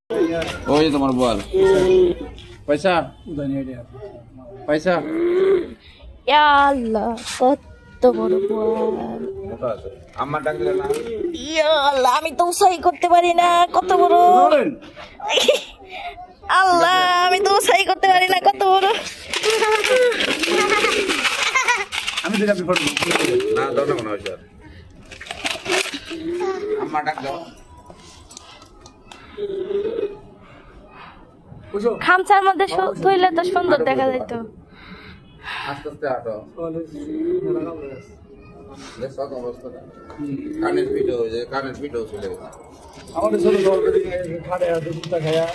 ওই তোমার বল পয়সা পয়সা আল্লাহ কত বড় বল আমার ডাকলে না আল্লাহ আমি তো উৎসাহী করতে পারি না কত বড় আল্লাহ আমি তো উৎসাহী করতে পারি না কত বড় আমি দিলাম না দাও না মনে হয় স্যার আমার ডাক দাও খামচার মধ্যে থইলে তো সুন্দর দেখা যাইত আস্তে আস্তে হাঁটো কানের পিঠো হয়ে যায় কানের পিঠো চলে গেছে আমাদের ছোট খাটে আছে কুত্তা খায়া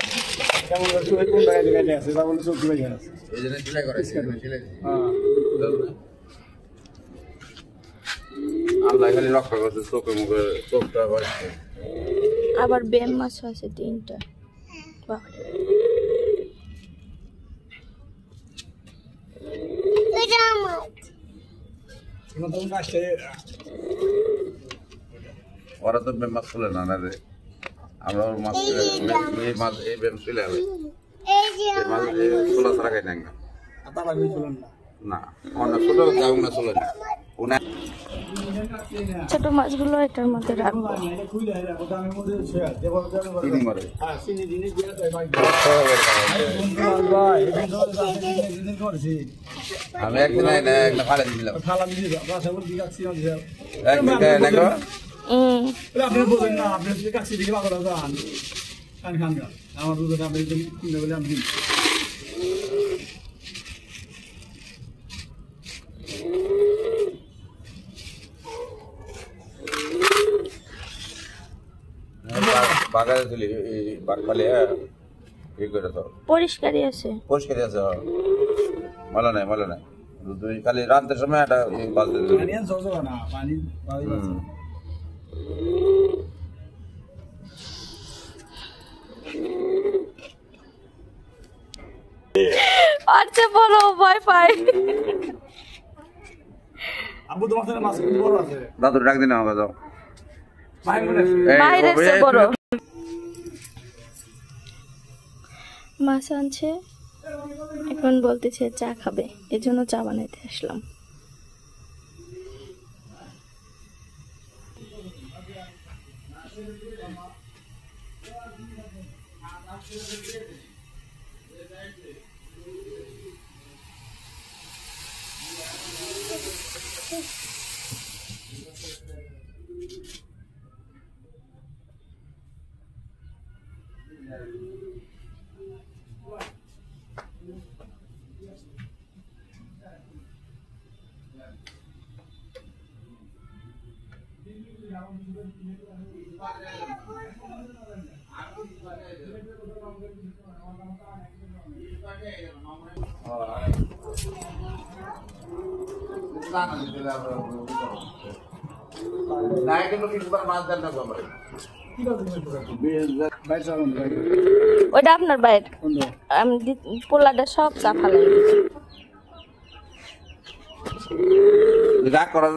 কেমন কোন জায়গায় আছে তা বলে চোখ ধুয়ে গেছে এই জন্য সেলাই করে সেলাই আল্লাহ খালি রক্ষা করছে চোখে মুখে চোখটা বাড়ছে আবার বেম মাছ আছে 3টা ওরা তো মাছ তুলে না রে আমরা মাছ এই মাছ এই বেম তুলে হবে এই মাছ তোলা ছাড়া খাই না না অন্য ছোট যাও না চলে না ছোট মাছগুলো এটার মধ্যে রাখবো আমি একদিন ফালে দিলাম আপনি বলবেন না আপনি কাছে দিকে বাবা খান আমার দুধ আপনি কিনে বলে আমি বাগানে তুলি বাগালে এই করে তো পরিষ্কারই আছে পরিষ্কারই আছে মালা নাই দুই খালি রাতের সময় একটা বালতি পানি আর জল না পানি আচ্ছা বড় ওয়াইফাই আবু তোমার সাথে মাছ বড় আছে দাদু ডাক দিন আমাকে দাও বাইরে সে বড় মাছ আনছে এখন বলতেছে চা খাবে এজন্য চা বানাইতে আসলাম ওইটা আপনার বাইরে আমি পোলাটা সব চা ফালাই রাগ করা